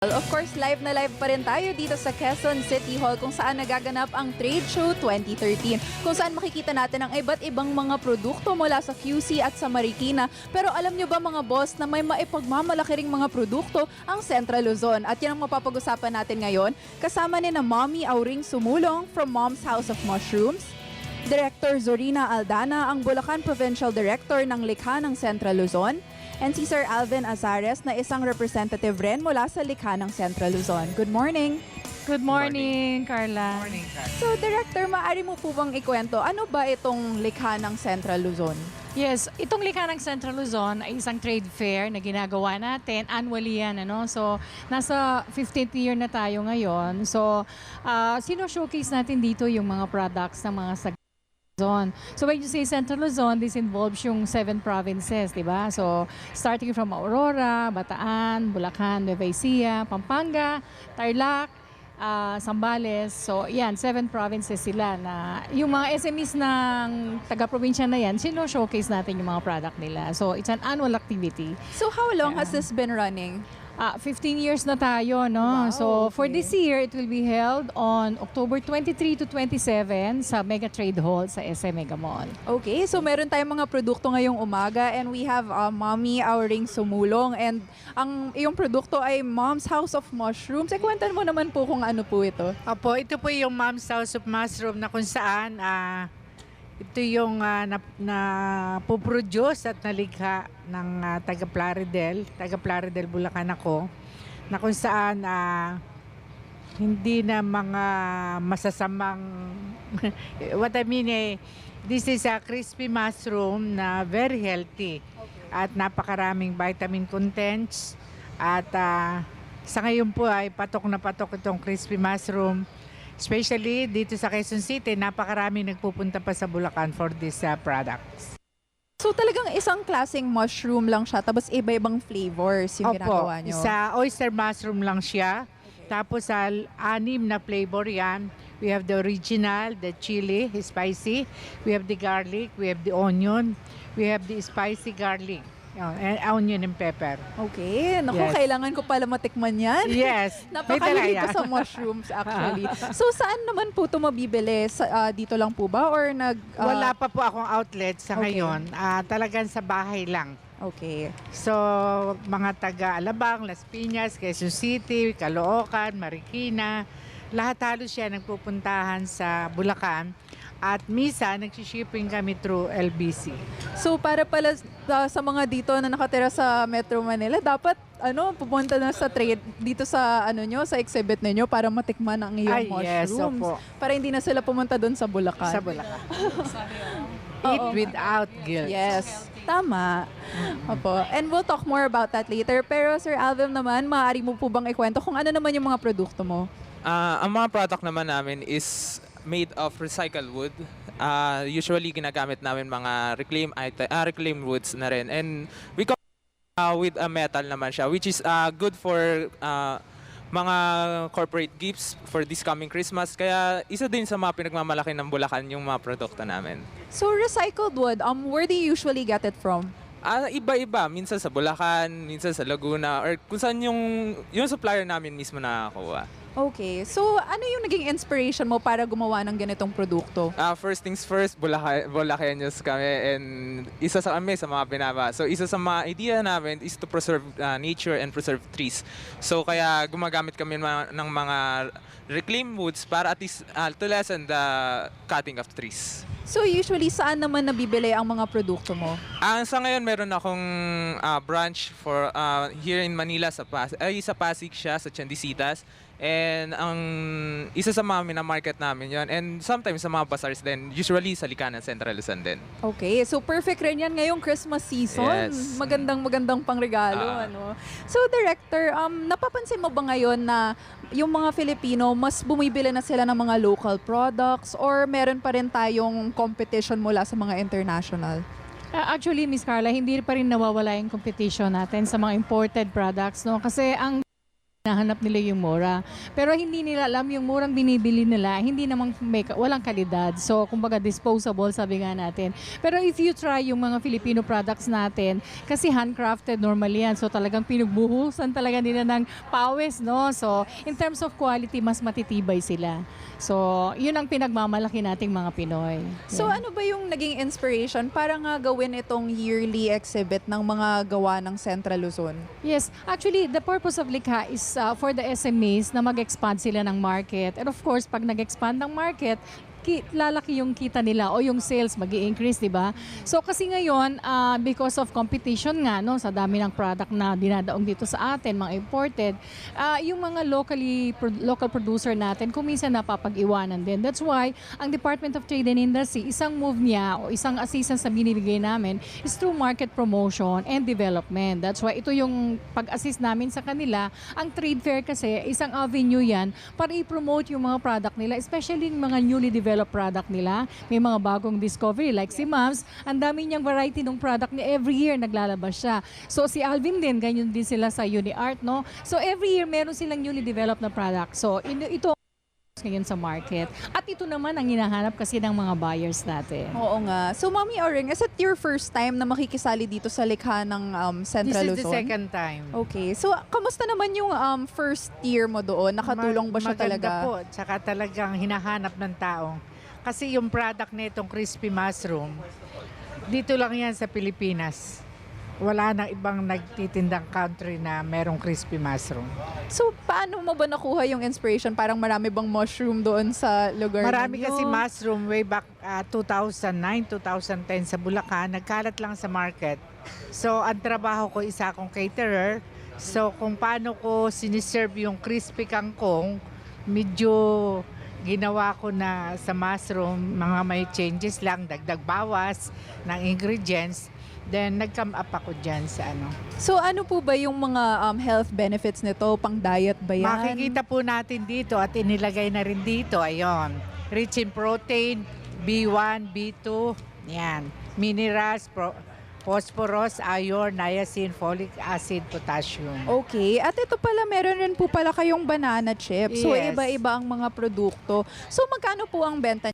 Of course, live na live pa rin tayo dito sa Quezon City Hall kung saan nagaganap ang Trade Show 2013. Kung saan makikita natin ang iba't ibang mga produkto mula sa QC at sa Marikina. Pero alam nyo ba mga boss na may maipagmamalaki ring mga produkto ang Central Luzon? At yan ang mapapag-usapan natin ngayon. Kasama ni na Mommy Auring Sumulong from Mom's House of Mushrooms, Director Zorina Aldana, ang Bulacan Provincial Director ng Likha ng Central Luzon, and si Sir Alvin Azares na isang representative rin mula sa Likha ng Central Luzon. Good morning! Good morning, Carla. Morning, Carla. So, Director, maaari mo po bang ikwento, ano ba itong Likha ng Central Luzon? Yes, itong Likha ng Central Luzon ay isang trade fair na ginagawa natin. Annually yan, ano? So, nasa 15th year na tayo ngayon. So, sino-showcase natin dito yung mga products ng mga Luzon. So when you say Central Luzon, this involves yung 7 provinces, di ba? So starting from Aurora, Bataan, Bulacan, Nueva Ecija, Pampanga, Tarlac, Zambales. So yan, 7 provinces sila na yung mga SMEs ng taga-probinsya na yan, sino-showcase natin yung mga product nila. So it's an annual activity. So, how long has this been running? 15 years na tayo, no? Wow, So, for okay. this year, it will be held on October 23 to 27 sa Mega Trade Hall sa SM Mega Mall. Okay, so meron tayong mga produkto ngayong umaga and we have Mommy Auring Sumulong and ang iyong produkto ay Mom's House of Mushrooms. Kwentan mo naman po kung ano po ito. Opo, ito po yung Mom's House of Mushroom na kung saan ito yung puproduce at nalikha ng taga Plaridel, Bulacan ako, na kung saan hindi na mga masasamang what I mean this is a crispy mushroom na very healthy at napakaraming vitamin contents at sa ngayon po ay patok na patok itong crispy mushroom. Especially dito sa Quezon City, napakarami nagpupunta pa sa Bulacan for these products. So talagang isang klaseng mushroom lang siya, tapos iba-ibang flavors yung ginagawa nyo? Sa oyster mushroom lang siya. Tapos sa 6 na flavor yan. We have the original, the chili, spicy. We have the garlic, we have the onion. We have the spicy garlic. And onion and pepper. Okay, naku, Yes. kailangan ko pala matikman yan. Yes. Napakahilig may ko sa mushrooms actually. So saan naman po ito mabibili? Dito lang po ba or Wala pa po akong outlet sa Okay. ngayon. Talagang sa bahay lang. Okay. So, mga taga-Alabang, Las Piñas, Quezon City, Caloocan, Marikina, lahat halos siya nagpupuntahan sa Bulacan. At misa, nagsishipping kami through LBC. So para pala sa mga dito na nakatira sa Metro Manila, dapat pupunta na sa trade dito sa sa exhibit ninyo para matikman ang iyong Yes, mushrooms. opo. Para hindi na sila pumunta doon sa Bulacan. Sa Bulacan. Eat Oo. without guilt. Yes, tama. Opo. And we'll talk more about that later. Pero Sir Alvin naman, maaari mo po bang ikwento kung ano naman yung mga produkto mo? Ang mga product naman namin is made of recycled wood. Usually ginagamit namin mga reclaimed woods na rin. And we come with a metal naman siya, which is good for mga corporate gifts for this coming Christmas. Kaya isa din sa mga pinagmamalaki ng Bulacan yung mga produkto namin. So recycled wood, where do you usually get it from? Iba-iba. Minsan sa Bulacan, minsan sa Laguna, or kung saan yung supplier namin mismo nakakakuha. Okay. So ano yung naging inspiration mo para gumawa ng ganitong produkto? First things first, Bulacanos kami, and isa sa kami sa mga pinaba. So isa sa mga idea namin is to preserve nature and preserve trees. So kaya gumagamit kami ng mga reclaimed woods para at least to lessen the cutting of trees. So usually saan naman nabibili ang mga produkto mo? Sa ngayon meron akong branch for here in Manila sa Pasig siya, sa Chandisitas. And ang isa sa mga minamarket namin yon, and sometimes sa mga bazaars din, usually sa Likha ng Central Luzon din. Okay, so perfect rin yan ngayong Christmas season. Yes. Magandang pangregalo, So Director, napapansin mo ba ngayon na yung mga Filipino, mas bumibili na sila ng mga local products or meron pa rin tayong competition mula sa mga international? Actually, Miss Carla, hindi pa rin nawawala yung competition natin sa mga imported products, no? Kasi ang Nahanap nila yung mura. Pero hindi nila alam yung murang binibili nila, hindi namang walang kalidad. So, kumbaga disposable, sabi nga natin. Pero if you try yung mga Filipino products natin, kasi handcrafted normally yan. So, talagang pinagbuhusan talaga nila ng pawis, no? So, in terms of quality, mas matitibay sila. So, yun ang pinagmamalaki nating mga Pinoy. So Yeah. ano ba yung naging inspiration para nga gawin itong yearly exhibit ng mga gawa ng Central Luzon? Yes, actually, the purpose of Likha is for the SMEs na mag-expand sila ng market. And of course, pag nag-expand ng market, lalaki yung kita nila o yung sales mag-i-increase, di ba? So kasi ngayon, because of competition nga, no, sa dami ng product na dinadaong dito sa atin, mga imported, yung mga local producer natin, kuminsan napapag-iwanan din. That's why, ang Department of Trade and Industry, isang move niya o isang assistance na binibigay namin is through market promotion and development. That's why ito yung pag-assist namin sa kanila. Ang trade fair kasi, isang avenue yan para i-promote yung mga product nila, especially yung mga newly developed product nila. May mga bagong discovery like si Mams, ang dami niyang variety ng product niya, every year naglalabas siya. So si Alvin din, ganyan din sila sa UniArt, no? So every year meron silang newly developed na product. So ito ngayon sa market. At ito naman ang hinahanap kasi ng mga buyers natin. Oo nga. So Mami Oring, is it your first time na makikisali dito sa likha ng Central This is Luzon? the second time. Okay. So kamusta naman yung first year mo doon? Nakatulong ba siya Maganda talaga? po. Tsaka talagang hinahanap ng tao. Kasi yung product nitong crispy mushroom, dito lang yan sa Pilipinas. Wala nang ibang nagtitindang country na merong crispy mushroom. So paano mo ba nakuha yung inspiration? Parang marami bang mushroom doon sa lugar Marami ninyo? kasi mushroom way back 2009, 2010 sa Bulacan. Nagkalat lang sa market. So ang trabaho ko, isa akong caterer. So kung paano ko siniserve yung crispy kangkong, medyo ginawa ko na sa mushroom, mga may changes lang, dagdag bawas ng ingredients. Then nag-come up ako dyan sa ano. So ano po ba yung mga health benefits nito? Pang diet ba yan? Makikita po natin dito at inilagay na rin dito. Ayun. Rich in protein, B1, B2, yan. Minerals, phosphorus, iron, niacin, folic acid, potassium. Okay. At ito pala, meron rin po pala kayong banana chips. So Yes. iba-iba ang mga produkto. So magkano po ang benta?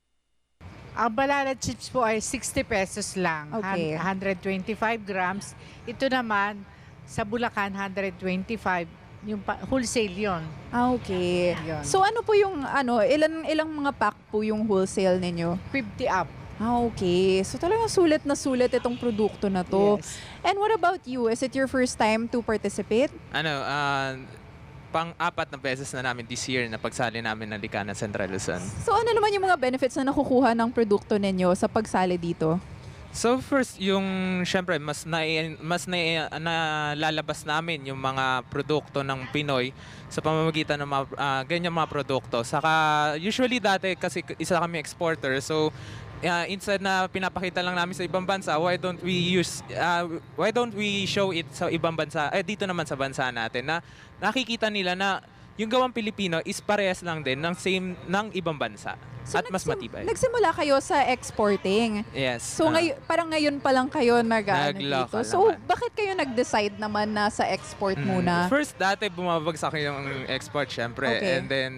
Ang banana chips po ay 60 pesos lang. Okay. 125 grams. Ito naman, sa Bulacan, 125. Yung wholesale yon. Okay. Yun. So ano po yung ilang mga pack po yung wholesale ninyo? 50 up. Okay. So talagang sulit na sulit itong produkto na to. Yes. And what about you? Is it your first time to participate? Pang-apat na beses na namin this year na pagsali namin ng Likha ng Central Luzon. So ano naman yung mga benefits na nakukuha ng produkto ninyo sa pagsali dito? So first, syempre, mas nalalabas namin yung mga produkto ng Pinoy sa pamamagitan ng mga ganyan mga produkto. Saka usually dati kasi isa kami exporter, so instead na pinapakita lang namin sa ibang bansa, why don't we show it sa ibang bansa, dito naman sa bansa natin na nakikita nila na yung gawang Pilipino is parehas lang din ng same ng ibang bansa at mas matibay. Nagsimula kayo sa exporting. Yes. So parang ngayon pa lang kayo Nag-local dito. So naman. bakit kayo nag-decide naman na sa export muna? First, dati bumabagsak yung export, syempre. Okay. And then,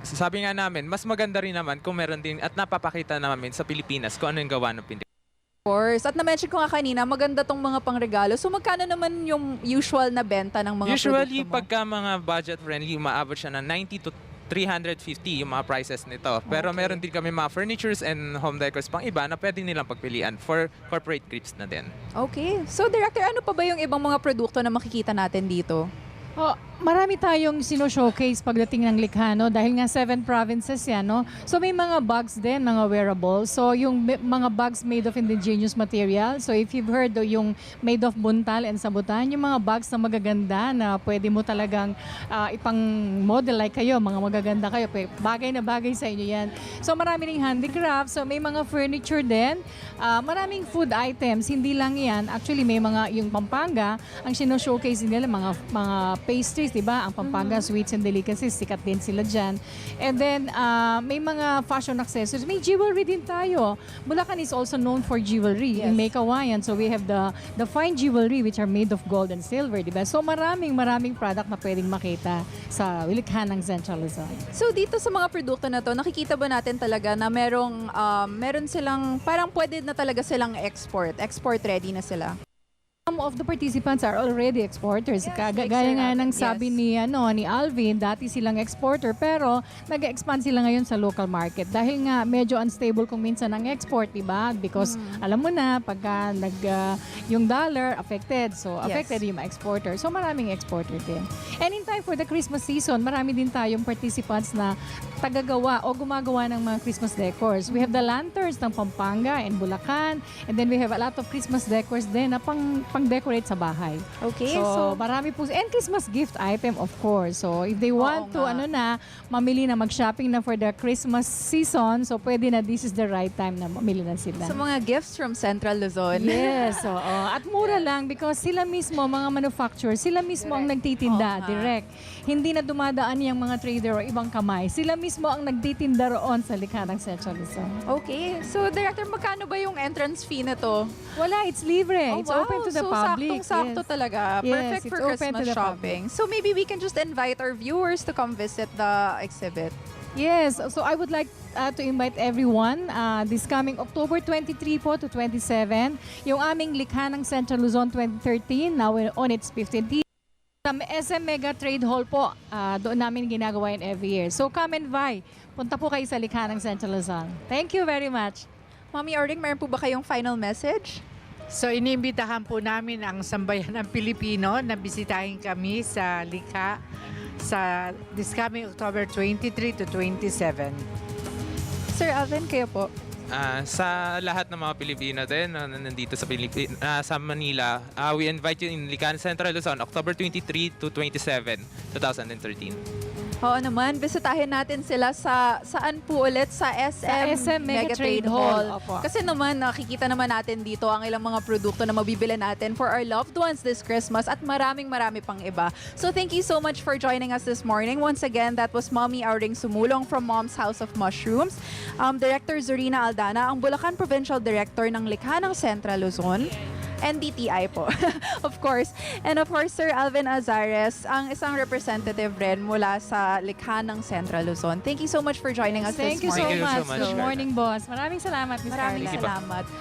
sabi nga namin, mas maganda rin naman kung meron din at napapakita namin sa Pilipinas kung ano yung gawa ng Pilipinas. Of course. At na-mention ko nga kanina, maganda tong mga pangregalo. So magkano naman yung usual na benta ng mga Usually, produkto mo? pagka mga budget-friendly, umaabot siya ng 90 to 350 yung mga prices nito. Pero Okay. meron din kami mga furnitures and home decors pang iba na pwede nilang pagpilian for corporate trips na din. Okay. So Director, ano pa ba yung ibang mga produkto na makikita natin dito? Oh, marami tayong sino-showcase pagdating ng Likha, no? Dahil nga 7 provinces yan, no? So may mga bags din, mga wearables. So yung mga bags made of indigenous material. So if you've heard yung made of buntal and sabutan, yung mga bags na magaganda na pwede mo talagang ipang model like kayo, mga magaganda kayo. Bagay na bagay sa inyo yan. So marami ring handicraft. So may mga furniture din. Maraming food items. Hindi lang yan. Actually may mga, yung Pampanga, ang sino-showcase nila, mga pastries delicacies, di ba? Ang Pampanga Sweets and Delicacies, sikat din sila dyan. And then, may mga fashion accessories. May jewelry din tayo. Bulacan is also known for jewelry. Yes. In May Kawayan, so we have the fine jewelry which are made of gold and silver, di ba? So maraming product na pwedeng makita sa Likha ng Central Luzon. So dito sa mga produkto na to, nakikita ba natin talaga na meron silang, parang pwede na talaga silang export ready na sila? Some of the participants are already exporters. like Gaya Sir nga ng Alvin, sabi yes. ni Alvin, dati silang exporter pero nag-expand sila ngayon sa local market dahil nga medyo unstable kung minsan ang export, di ba? Because alam mo na pagka yung dollar affected, so affected yung mga exporter. So maraming exporter din. And in time for the Christmas season, marami din tayong participants na tagagawa o gumagawa ng mga Christmas decors. We have the lanterns ng Pampanga and Bulacan, and then we have a lot of Christmas decors din na pang-decorate sa bahay. Okay, So, marami po. And Christmas gift item, of course. So, if they want to, nga. mamili na, mag-shopping na for the Christmas season, so pwede na, this is the right time na mamili na sila. sa mga gifts from Central Luzon. Yes, oo. At mura lang because sila mismo, mga manufacturers, sila mismo ang nagtitinda, Oo nga. direct. Hindi na dumadaan yung mga trader o ibang kamay. Sila mismo ang nagtitinda roon sa Likha ng Central Luzon. Okay, so Director, magkano ba yung entrance fee na to? Wala, it's libre. Oh, It's wow. open to the so, public. saktong-sakto Yes. talaga. Yes, Perfect it's for open to Christmas the shopping. So maybe we can just invite our viewers to come visit the exhibit. Yes, so I would like to invite everyone this coming October 23 po to 27, yung aming Likha ng Central Luzon 2013, now on its 15th year. Sa SM Mega Trade Hall po, doon namin ginagawa yun every year. So come and buy. Punta po kayo sa Likha ng Central Luzon. Thank you very much. Mami Ording, meron po ba kayong final message? So iniimbitahan po namin ang sambayan ng Pilipino na bisitahin kami sa Likha sa this coming October 23 to 27. Sir Alvin, kayo po. Sa lahat ng mga Pilipino din na nandito sa Manila, we invite you in Likha Central Luzon, October 23 to 27, 2013. Oo naman, bisitahin natin sila saan po ulit? Sa SM Mega Trade Hall. Opo. Kasi naman, nakikita naman natin dito ang ilang mga produkto na mabibili natin for our loved ones this Christmas at marami pang iba. So thank you so much for joining us this morning. Once again, that was Mommy Auring Sumulong from Mom's House of Mushrooms. Director Zorina Aldana, ang Bulacan Provincial Director ng Likha ng Central Luzon. NDTI po, of course. And of course, Sir Alvin Azares, ang isang representative rin mula sa Likha ng Central Luzon. Thank you so much for joining us Thank this you so morning. Thank you so much. much. Good morning, boss. Maraming salamat, Ms. Maraming Carla. Sige pa. salamat.